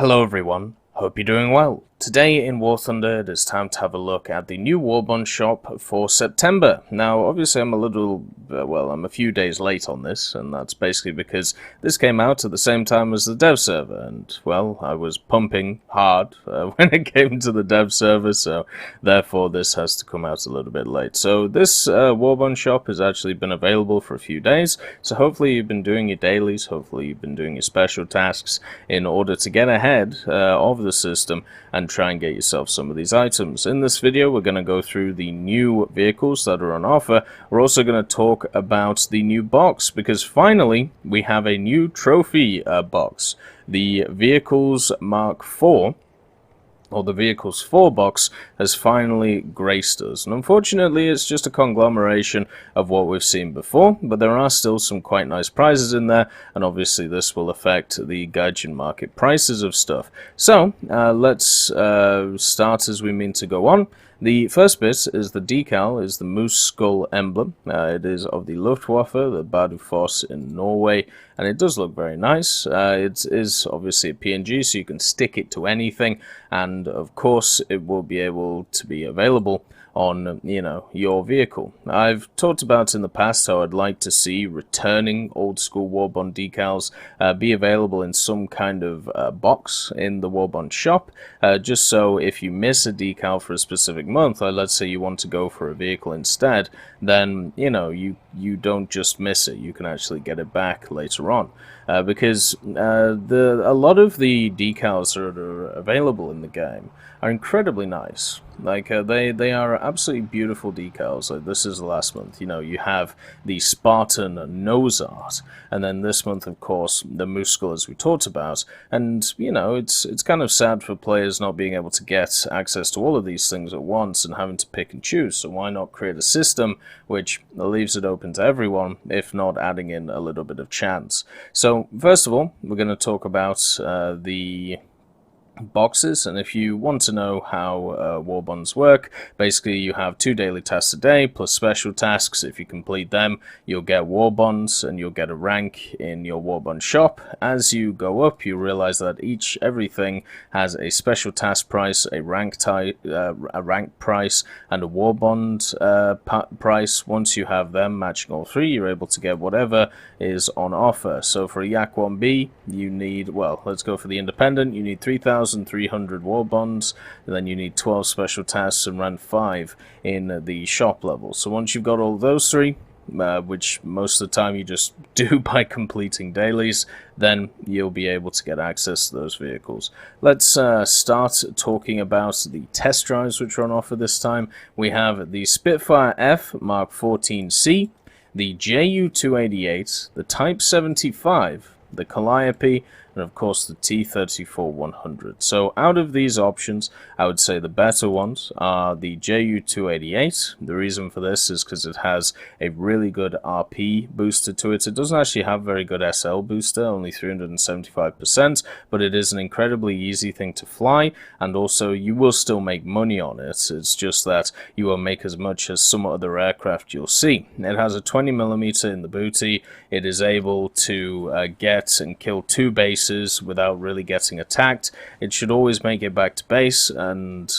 Hello everyone, hope you're doing well. Today in War Thunder, it is time to have a look at the new Warbond shop for September. Now, obviously I'm I'm a few days late on this, and that's basically because this came out at the same time as the dev server, and, well, I was pumping hard when it came to the dev server, so therefore this has to come out a little bit late. So this Warbond shop has actually been available for a few days, so hopefully you've been doing your dailies, hopefully you've been doing your special tasks in order to get ahead of the system and try and get yourself some of these items. In this video, we're going to go through the new vehicles that are on offer. We're also going to talk about the new box, because finally we have a new trophy box. The Vehicles Mark IV, or the Vehicles 4 box, has finally graced us. And unfortunately, it's just a conglomeration of what we've seen before, but there are still some quite nice prizes in there, and obviously this will affect the Gaijin market prices of stuff. So, let's start as we mean to go on. The first bit is the decal, is the moose skull emblem. It is of the Luftwaffe, the Bardufoss in Norway, and it does look very nice. It is obviously a PNG, so you can stick it to anything, and of course it will be able to be available on, your vehicle. I've talked about in the past how I'd like to see returning old school Warbond decals be available in some kind of box in the Warbond shop, just so if you miss a decal for a specific month, let's say you want to go for a vehicle instead, then you don't just miss it, you can actually get it back later on. Because a lot of the decals that are available in the game are incredibly nice. Like they are absolutely beautiful decals. Like this is the last month. You have the Spartan nose art, and then this month, of course, the moose skull, as we talked about. And it's kind of sad for players not being able to get access to all of these things at once and having to pick and choose. So why not create a system which leaves it open to everyone, if not adding in a little bit of chance? So first of all, we're going to talk about the boxes, and if you want to know how Warbonds work, basically you have 2 daily tasks a day plus special tasks. If you complete them, you'll get Warbonds and you'll get a rank in your Warbond shop. As you go up, you realize that everything has a special task price, a rank price, and a Warbond price. Once you have them matching all 3, you're able to get whatever is on offer. So for a Yak 1B, you need, let's go for the independent, you need 3,300 Warbonds, and then you need 12 special tasks and rank 5 in the shop level. So once you've got all those 3, which most of the time you just do by completing dailies, then you'll be able to get access to those vehicles. Let's start talking about the test drives which are on offer this time. We have the Spitfire F Mark 14C, the Ju-288, the Type 75, the Calliope, and of course the T-34-100. So out of these options, I would say the better ones are the Ju-288. The reason for this is because it has a really good RP booster to it. It doesn't actually have very good SL booster, only 375%, but it is an incredibly easy thing to fly, and also you will still make money on it. It's just that you will make as much as some other aircraft you'll see. It has a 20mm in the booty. It is able to get and kill 2 bases without really getting attacked. It should always make it back to base and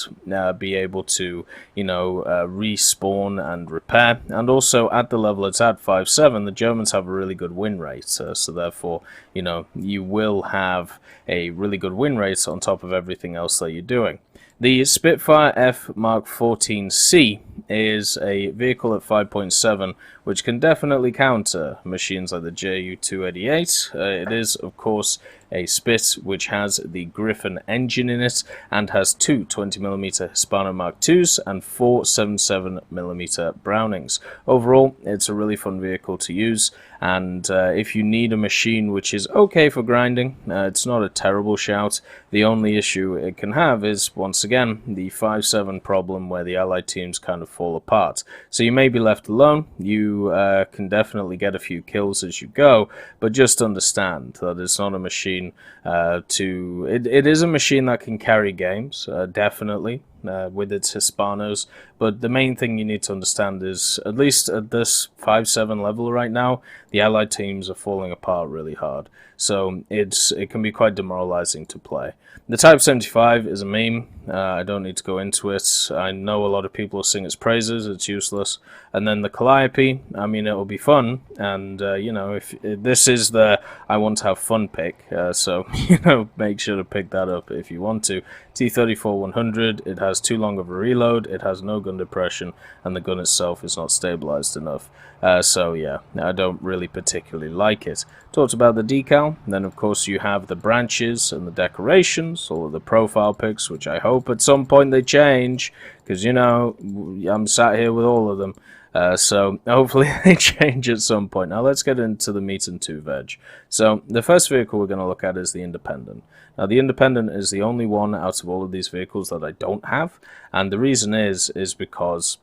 be able to, respawn and repair. And also at the level it's at, 5.7, the Germans have a really good win rate. So therefore, you will have a really good win rate on top of everything else that you're doing. The Spitfire F Mark 14C is a vehicle at 5.7 which can definitely counter machines like the Ju-288. It is, of course, a Spit which has the Griffin engine in it and has 2 20mm Hispano Mark IIs and 4 77mm Brownings. Overall, it's a really fun vehicle to use, and if you need a machine which is okay for grinding, it's not a terrible shout. The only issue it can have is, once again, the 5.7 problem where the allied teams kind of fall apart. So you may be left alone. You can definitely get a few kills as you go, but just understand that it's not a machine it is a machine that can carry games, definitely. with its Hispanos. But the main thing you need to understand is, at least at this 5-7 level right now, the Allied teams are falling apart really hard. So it can be quite demoralizing to play. The Type 75 is a meme. I don't need to go into it. I know a lot of people sing its praises. It's useless. And then the Calliope, I mean, it'll be fun. And, if this is the I want to have fun pick, so, make sure to pick that up if you want to. T-34-100, it has too long of a reload, it has no gun depression, and the gun itself is not stabilized enough. So yeah, I don't really particularly like it. Talked about the decal, then of course you have the branches and the decorations, all of the profile pics, which I hope at some point they change, because I'm sat here with all of them. So hopefully they change at some point. Now let's get into the meat and two veg. So the first vehicle we're going to look at is the Independent. Now the Independent is the only one out of all of these vehicles that I don't have, and the reason is because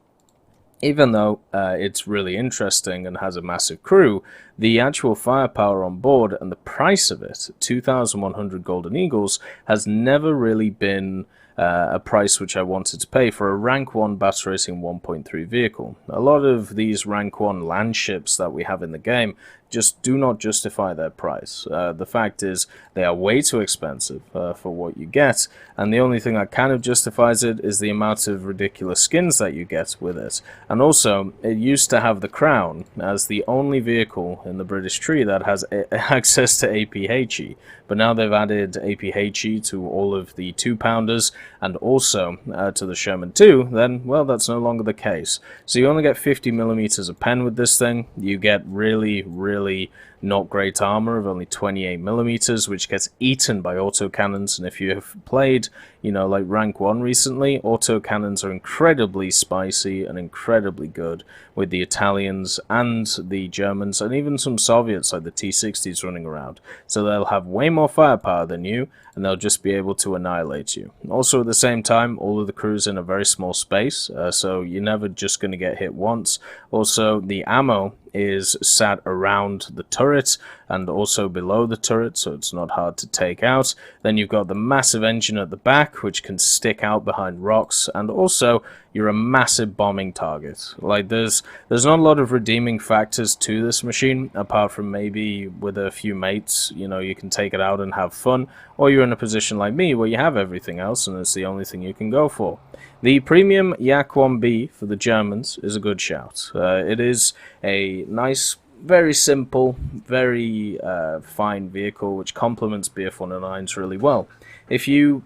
even though it's really interesting and has a massive crew, the actual firepower on board and the price of it, 2,100 Golden Eagles, has never really been a price which I wanted to pay for a rank 1 battle racing 1.3 vehicle. A lot of these rank 1 land ships that we have in the game just do not justify their price. The fact is, they are way too expensive for what you get, and the only thing that kind of justifies it is the amount of ridiculous skins that you get with it. And also, it used to have the Crown as the only vehicle in the British tree that has access to APHE, but now they've added APHE to all of the 2-pounders and also to the Sherman 2, then, well, that's no longer the case. So you only get 50mm of pen with this thing. You get really not great armor of only 28mm, which gets eaten by autocannons. And if you have played, like rank 1 recently, autocannons are incredibly spicy and incredibly good with the Italians and the Germans and even some Soviets like the T-60s running around. So they'll have way more firepower than you, and they'll just be able to annihilate you. Also at the same time, all of the crew's in a very small space, so you're never just going to get hit once. Also, the ammo is sat around the turret and also below the turret, so it's not hard to take out. Then you've got the massive engine at the back, which can stick out behind rocks, and also you're a massive bombing target. Like, there's not a lot of redeeming factors to this machine, apart from maybe with a few mates, you can take it out and have fun, or you're in a position like me where you have everything else and it's the only thing you can go for. The premium Yak-1B for the Germans is a good shout. It is a nice, very simple, very fine vehicle which complements BF-109s really well. If you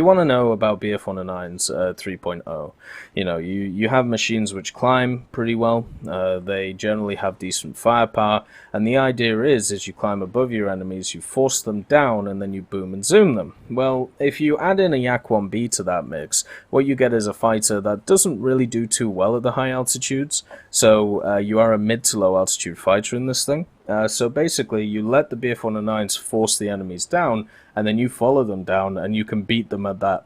want to know about BF-109's 3.0, you have machines which climb pretty well. They generally have decent firepower, and the idea is, as you climb above your enemies, you force them down and then you boom and zoom them. Well, if you add in a Yak-1B to that mix, what you get is a fighter that doesn't really do too well at the high altitudes. So you are a mid to low altitude fighter in this thing. So basically, you let the BF-109s force the enemies down, and then you follow them down, and you can beat them at that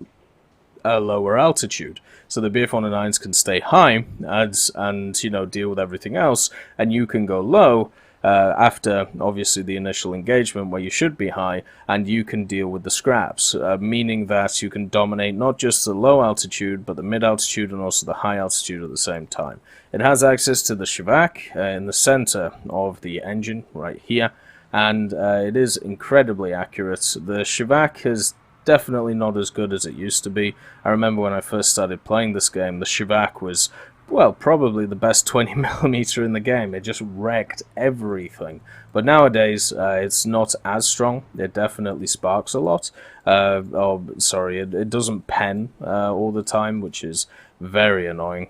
lower altitude. So the BF-109s can stay high and deal with everything else, and you can go low after, obviously, the initial engagement where you should be high, and you can deal with the scraps, meaning that you can dominate not just the low altitude, but the mid altitude and also the high altitude at the same time. It has access to the Shivak in the center of the engine right here, and it is incredibly accurate. The Shivak is definitely not as good as it used to be. I remember when I first started playing this game, the Shivak was, well, probably the best 20mm in the game. It just wrecked everything. But nowadays, it's not as strong. It definitely sparks a lot. It doesn't pen all the time, which is very annoying.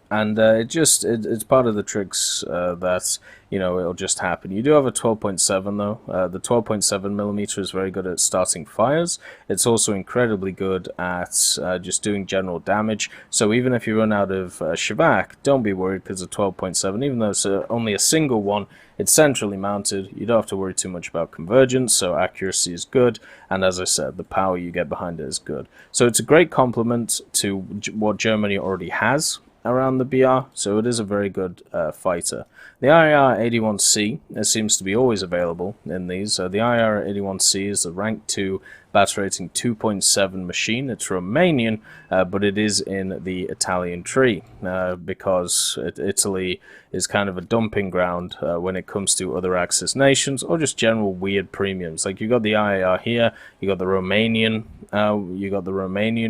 And it's part of the tricks that, it'll just happen. You do have a 12.7 though. The 12.7mm is very good at starting fires. It's also incredibly good at just doing general damage. So even if you run out of Shivak, don't be worried, because the 12.7, even though it's only a single one, it's centrally mounted. You don't have to worry too much about convergence, so accuracy is good. And as I said, the power you get behind it is good. So it's a great complement to what Germany already has. around the BR, so it is a very good fighter. The IAR-81C seems to be always available in these. The IAR-81C is the rank 2 battle rating 2.7 machine. It's Romanian, but it is in the Italian tree because Italy is kind of a dumping ground when it comes to other Axis nations or just general weird premiums. Like you got the IAR here, you got the Romanian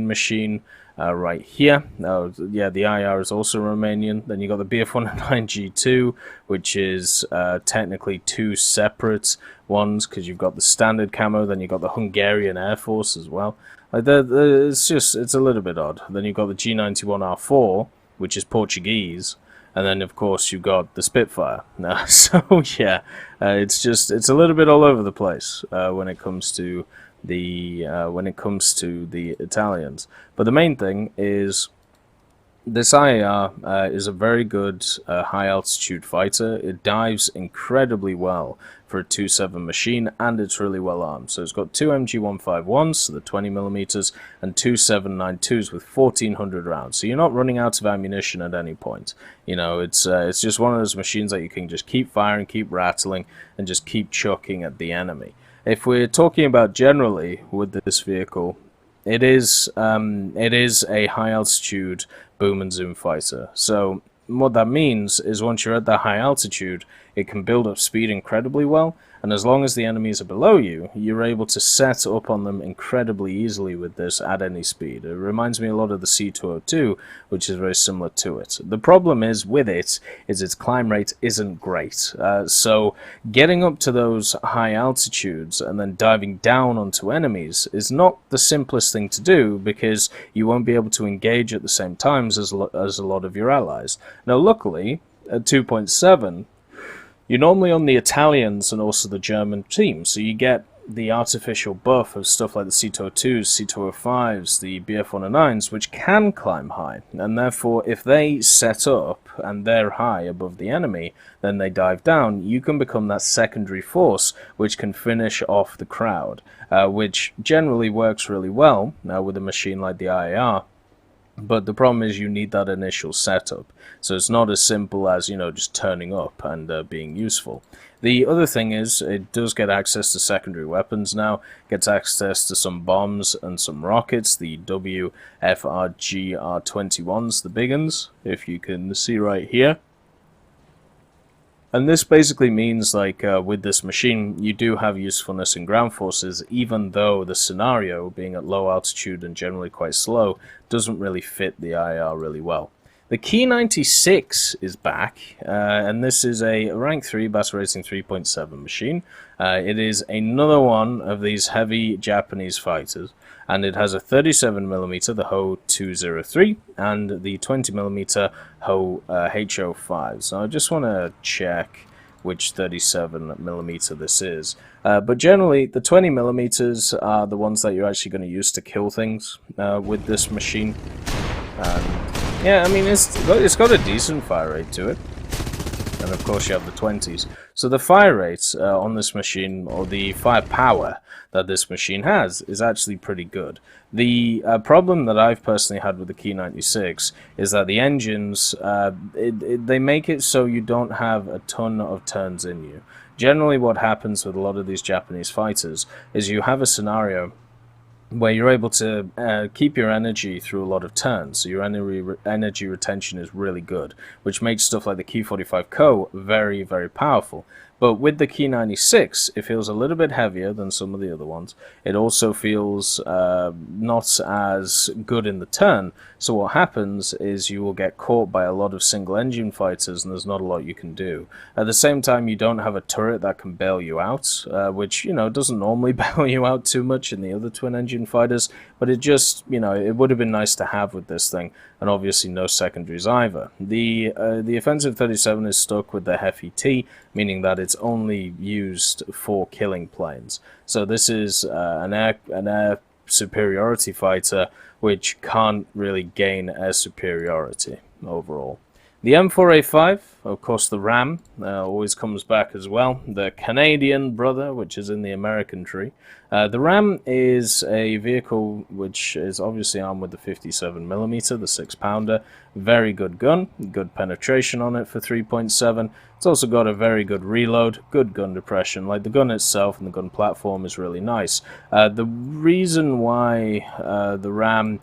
machine. Right here. Yeah, the IR is also Romanian. Then you got the BF-109G2, which is technically two separate ones because you've got the standard camo, then you've got the Hungarian Air Force as well. Like it's a little bit odd. Then you've got the G91R4, which is Portuguese, and then of course you've got the Spitfire. So yeah, it's a little bit all over the place when it comes to the Italians. But the main thing is this IAR is a very good high altitude fighter. It dives incredibly well for a 2.7 machine, and it's really well armed. So it's got two MG151s, so the 20mm, and two 7.92s with 1400 rounds. So you're not running out of ammunition at any point. You know, it's just one of those machines that you can just keep firing, keep rattling, and just keep chucking at the enemy. If we're talking about generally with this vehicle, it is a high altitude boom and zoom fighter. So what that means is once you're at that high altitude, it can build up speed incredibly well, and as long as the enemies are below you, you're able to set up on them incredibly easily with this at any speed. It reminds me a lot of the C202, which is very similar to it. The problem is with it is its climb rate isn't great. So getting up to those high altitudes and then diving down onto enemies is not the simplest thing to do because you won't be able to engage at the same times as a lot of your allies. Now luckily, at 2.7, you're normally on the Italians and also the German team, so you get the artificial buff of stuff like the C202s, C205s, the BF-109s, which can climb high, and therefore if they set up and they're high above the enemy, then they dive down, you can become that secondary force which can finish off the crowd, which generally works really well with a machine like the IAR. But the problem is you need that initial setup. So it's not as simple as, you know, just turning up and being useful. The other thing is it does get access to secondary weapons now, gets access to some bombs and some rockets, the WFRGR-21s, the big ones, if you can see right here. And this basically means, like, with this machine, you do have usefulness in ground forces, even though the scenario, being at low altitude and generally quite slow, doesn't really fit the IAR really well. The Key 96 is back, and this is a rank 3 battle rating 3.7 machine. It is another one of these heavy Japanese fighters, and it has a 37mm, the HO-203, and the 20mm HO-5. So I just want to check which 37mm this is. But generally, the 20mm are the ones that you're actually going to use to kill things with this machine. Yeah, I mean, it's got a decent fire rate to it. And of course you have the 20s. So the fire rates on this machine, or the firepower that this machine has, is actually pretty good. The problem that I've personally had with the Key 96 is that the engines, they make it so you don't have a ton of turns in you. Generally what happens with a lot of these Japanese fighters is you have a scenario where you're able to keep your energy through a lot of turns, so your energy retention is really good, which makes stuff like the Key 45 Co very, very powerful. But with the Key 96, it feels a little bit heavier than some of the other ones. It also feels not as good in the turn, so what happens is you will get caught by a lot of single-engine fighters, and there's not a lot you can do. At the same time, you don't have a turret that can bail you out, which, you know, doesn't normally bail you out too much in the other twin-engine fighters, but it just, you know, it would have been nice to have with this thing, and obviously no secondaries either. The Offensive 37 is stuck with the FET, meaning that it's only used for killing planes. So this is an air superiority fighter which can't really gain air superiority overall. The M4A5, of course the RAM, always comes back as well. The Canadian brother, which is in the American tree. The RAM is a vehicle which is obviously armed with the 57mm, the 6-pounder. Very good gun, good penetration on it for 3.7. It's also got a very good reload, good gun depression. Like the gun itself and the gun platform is really nice. The reason why the RAM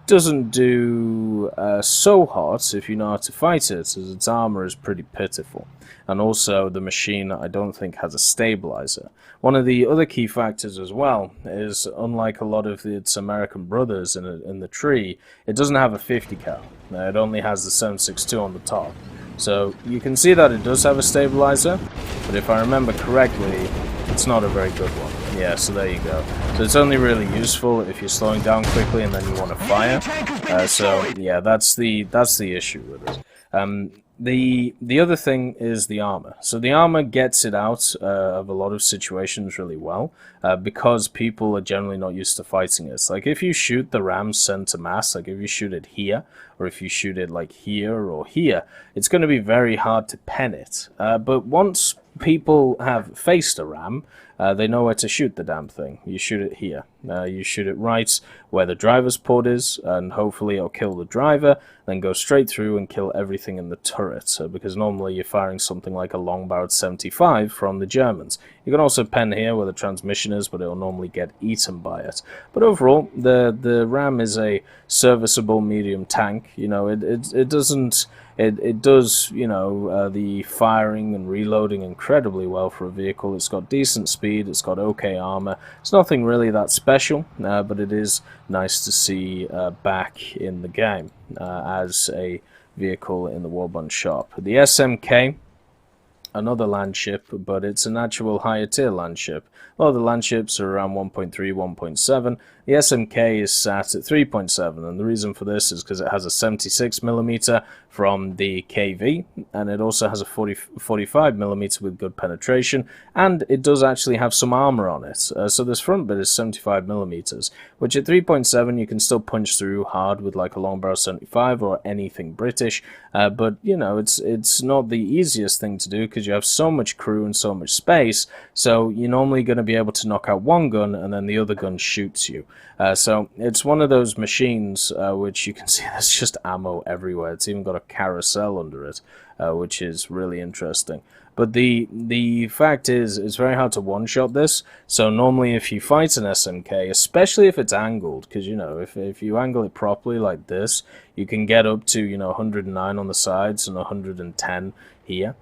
doesn't do so hot if you know how to fight it, as its armor is pretty pitiful. And also the machine I don't think has a stabilizer. One of the other key factors as well is, unlike a lot of its American brothers in the tree, it doesn't have a 50 cal. It only has the 7.62 on the top. So you can see that it does have a stabilizer, but if I remember correctly, it's not a very good one. Yeah, so there you go. So it's only really useful if you're slowing down quickly and then you want to fire. So yeah, that's the issue with it. The other thing is the armor. So the armor gets it out of a lot of situations really well, because people are generally not used to fighting it. Like if you shoot the RAM center mass, like if you shoot it here, or if you shoot it like here or here, it's going to be very hard to pen it. But once people have faced a RAM, they know where to shoot the damn thing. You shoot it here. You shoot it right where the driver's port is, and hopefully it'll kill the driver, then go straight through and kill everything in the turret, because normally you're firing something like a long-barreled 75 from the Germans. You can also pen here where the transmission is, but it'll normally get eaten by it. But overall, the RAM is a serviceable medium tank. You know, it doesn't... It does, you know, the firing and reloading incredibly well for a vehicle. It's got decent speed, it's got okay armor. It's nothing really that special, but it is nice to see back in the game as a vehicle in the Warbond shop. The SMK, another land ship, but it's an actual higher tier land ship. A lot of the land ships are around 1.3, 1.7. The SMK is sat at 3.7, and the reason for this is because it has a 76mm from the KV, and it also has a 45mm with good penetration, and it does actually have some armor on it. So this front bit is 75mm, which at 3.7 you can still punch through hard with like a long barrel 75 or anything British, but you know, it's not the easiest thing to do because you have so much crew and so much space, so you're normally going to be able to knock out one gun and then the other gun shoots you. So it's one of those machines which you can see there's just ammo everywhere. It's even got a carousel under it, which is really interesting. But the fact is, it's very hard to one-shot this. So normally if you fight an SMK, especially if it's angled, because, you know, if you angle it properly like this, you can get up to, you know, 109 on the sides and 110 here.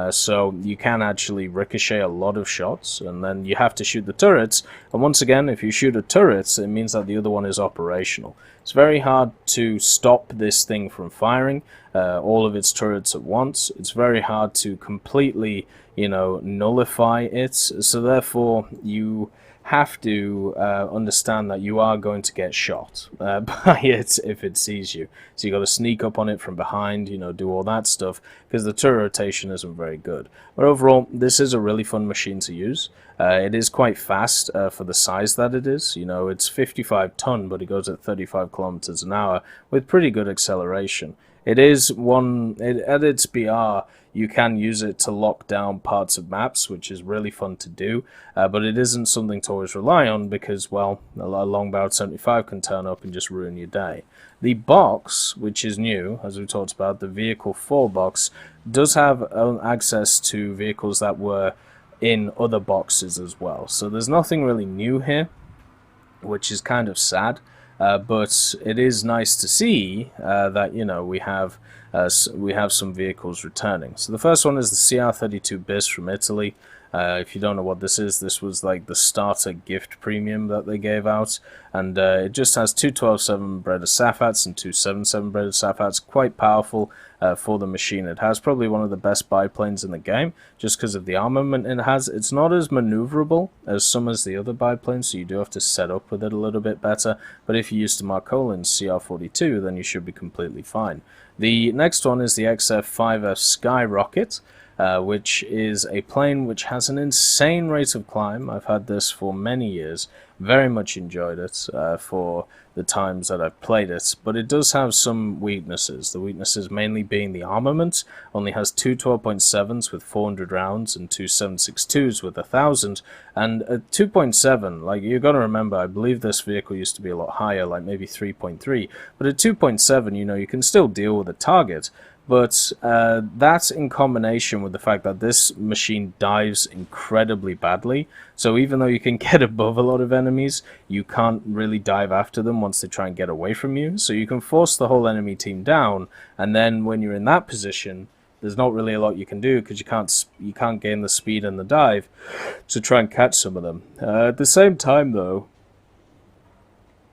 So you can actually ricochet a lot of shots, and then you have to shoot the turrets. And once again, if you shoot a turret, it means that the other one is operational. It's very hard to stop this thing from firing all of its turrets at once. It's very hard to completely, you know, nullify it. So therefore, you have to understand that you are going to get shot by it if it sees you. So you got to sneak up on it from behind, you know, do all that stuff, because the turret rotation isn't very good. But overall, this is a really fun machine to use. It is quite fast for the size that it is. You know, it's 55 ton, but it goes at 35 kilometers an hour with pretty good acceleration. It is at its BR, you can use it to lock down parts of maps, which is really fun to do, but it isn't something to always rely on because, well, a long-barreled 75 can turn up and just ruin your day. The box, which is new, as we talked about, the Vehicle 4 box, does have access to vehicles that were in other boxes as well. So there's nothing really new here, which is kind of sad. But it is nice to see that, you know, we have some vehicles returning. So the first one is the CR32 BIS from Italy. If you don't know what this is, this was like the starter gift premium that they gave out, and it just has two 12.7 breaded Safats and two 7.7 breaded Safats. Quite powerful for the machine. It has probably one of the best biplanes in the game, just because of the armament it has. It's not as maneuverable as some as the other biplanes, so you do have to set up with it a little bit better, but if you use the Marcolin's CR42, then you should be completely fine. The next one is the XF5F Skyrocket. which is a plane which has an insane rate of climb. I've had this for many years, very much enjoyed it for the times that I've played it, but it does have some weaknesses. The weaknesses mainly being the armament. Only has two 12.7s with 400 rounds and two 7.62s with 1,000, and a 2.7, like, you got to remember, I believe this vehicle used to be a lot higher, like maybe 3.3, but at 2.7, you know, you can still deal with a target. But that's in combination with the fact that this machine dives incredibly badly. So even though you can get above a lot of enemies, you can't really dive after them once they try and get away from you. So you can force the whole enemy team down, and then when you're in that position, there's not really a lot you can do because you can't gain the speed and the dive to try and catch some of them. At the same time, though,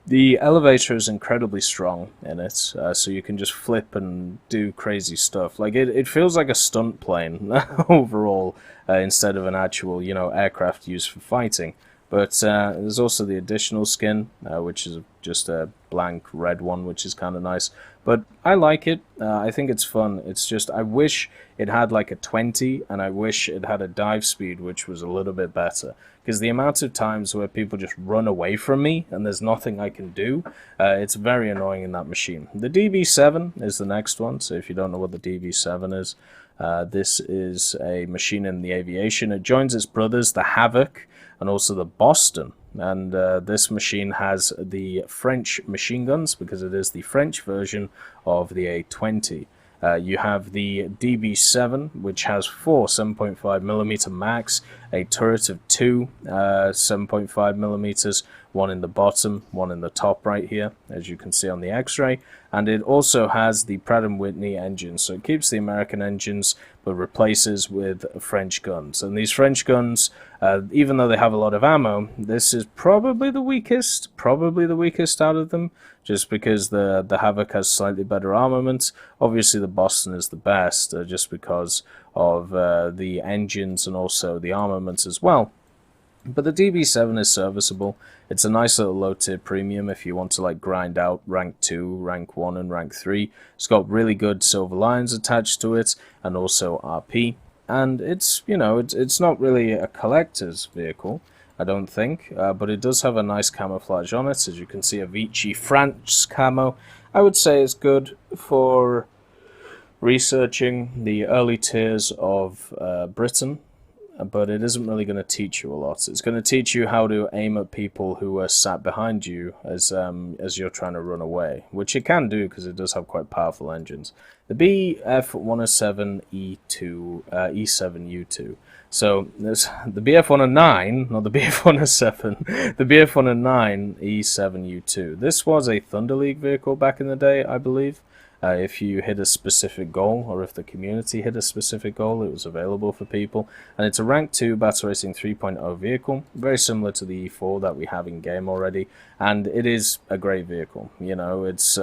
the elevator is incredibly strong in it, so you can just flip and do crazy stuff. Like, it feels like a stunt plane overall, instead of an actual, you know, aircraft used for fighting. But there's also the additional skin, which is just a blank red one, which is kind of nice. But I like it. I think it's fun. It's just, I wish it had like a 20, and I wish it had a dive speed which was a little bit better. Because the amount of times where people just run away from me and there's nothing I can do, it's very annoying in that machine. The DB7 is the next one, so if you don't know what the DB7 is, this is a machine in the aviation. It joins its brothers, the Havoc, and also the Boston. And this machine has the French machine guns, because it is the French version of the A20. You have the DB7, which has four 7.5mm max, a turret of two 7.5mm, one in the bottom, one in the top right here, as you can see on the X-ray, and it also has the Pratt & Whitney engine, so it keeps the American engines but replaces with French guns. And these French guns, even though they have a lot of ammo, this is probably the weakest out of them, just because the Havoc has slightly better armament. Obviously the Boston is the best, just because of the engines and also the armaments as well. But the DB7 is serviceable. It's a nice little low-tier premium if you want to like grind out rank 2, rank 1, and rank 3. It's got really good silver lions attached to it, and also RP. And it's, you know, it's not really a collector's vehicle, I don't think, but it does have a nice camouflage on it. As you can see, a Vichy France camo. I would say it's good for researching the early tiers of Britain, but it isn't really going to teach you a lot. It's going to teach you how to aim at people who are sat behind you as you're trying to run away, which it can do because it does have quite powerful engines. The BF-107E2, E7U2. So there's the BF-109, not the BF-107, the BF-109 E7U2. This was a Thunder League vehicle back in the day, I believe. If you hit a specific goal, or if the community hit a specific goal, it was available for people. And it's a rank 2 Battle Racing 3.0 vehicle, very similar to the E4 that we have in game already. And it is a great vehicle. You know, it's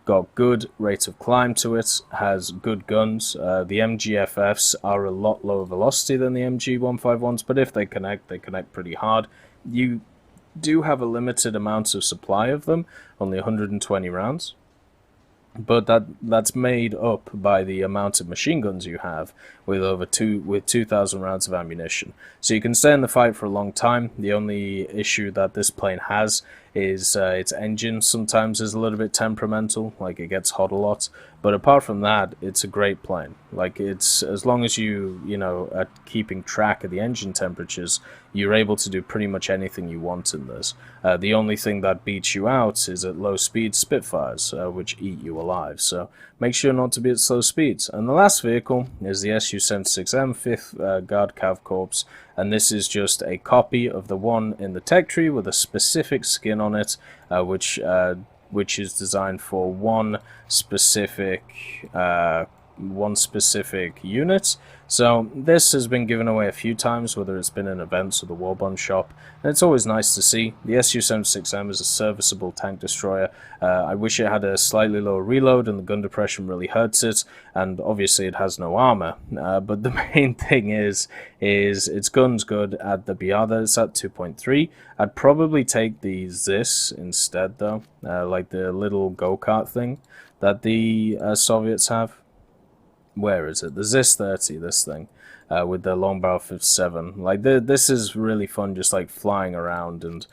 got good rate of climb to it, has good guns. The MGFFs are a lot lower velocity than the MG151s, but if they connect pretty hard. You do have a limited amount of supply of them, only 120 rounds. But that's made up by the amount of machine guns you have with 2,000 rounds of ammunition. So you can stay in the fight for a long time. The only issue that this plane has is its engine sometimes is a little bit temperamental, like it gets hot a lot. But apart from that, it's a great plane. Like, it's, as long as you know, are keeping track of the engine temperatures, you're able to do pretty much anything you want in this. The only thing that beats you out is at low speed Spitfires, which eat you alive. So make sure not to be at slow speeds. And the last vehicle is the Su-76M 5th Guard Cav Corps, and this is just a copy of the one in the tech tree with a specific skin on it, which is designed for one specific unit. So this has been given away a few times, whether it's been in events or the Warbond shop, and it's always nice to see. The Su-76M is a serviceable tank destroyer. I wish it had a slightly lower reload, and the gun depression really hurts it, and obviously it has no armor. But the main thing is its gun's good at the Biada. It's at 2.3. I'd probably take the Zis instead, though, like the little go-kart thing that the Soviets have. Where is it? The Zis 30, this thing. with the long barrel 57. Like this is really fun, just like flying around and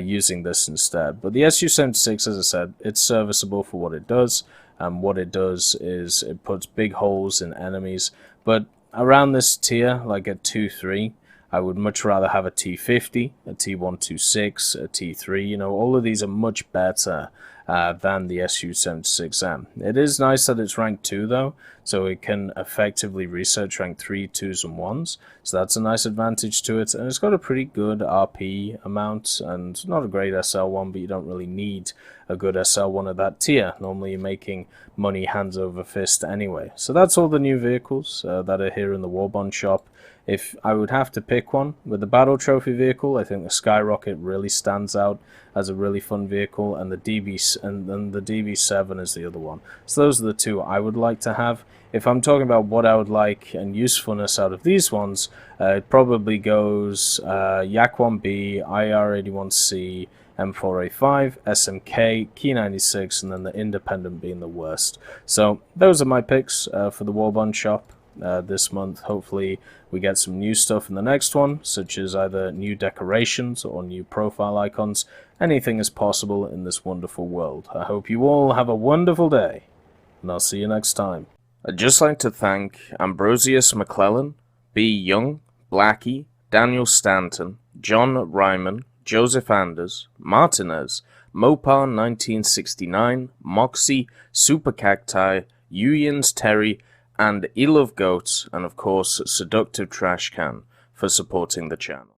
using this instead. But the SU-76, as I said, it's serviceable for what it does. What it does is it puts big holes in enemies, but around this tier, like at 2-3, I would much rather have a T50, a T126, a T3. You know, all of these are much better than the SU-76M. It is nice that it's rank 2 though, so it can effectively research rank 3, 2s and 1s, so that's a nice advantage to it, and it's got a pretty good RP amount, and not a great SL1, but you don't really need a good SL1 at that tier. Normally you're making money hands over fist anyway. So that's all the new vehicles that are here in the Warbond shop. If I would have to pick one, with the battle trophy vehicle, I think the Skyrocket really stands out as a really fun vehicle, and the DB7 is the other one. So those are the two I would like to have. If I'm talking about what I would like and usefulness out of these ones, it probably goes Yak-1B, IAR-81C, M4A5, SMK, Key 96, and then the Independent being the worst. So those are my picks for the Warbond shop this month. Hopefully we get some new stuff in the next one, such as either new decorations or new profile icons. Anything is possible in this wonderful world. I hope you all have a wonderful day, and I'll see you next time. I'd just like to thank Ambrosius McClellan, B. Young, Blackie, Daniel Stanton, John Ryman, Joseph Anders, Martinez, Mopar 1969, Moxie, Super Cacti, Uyans Terry, and Elove Goats, and of course Seductive Trash Can for supporting the channel.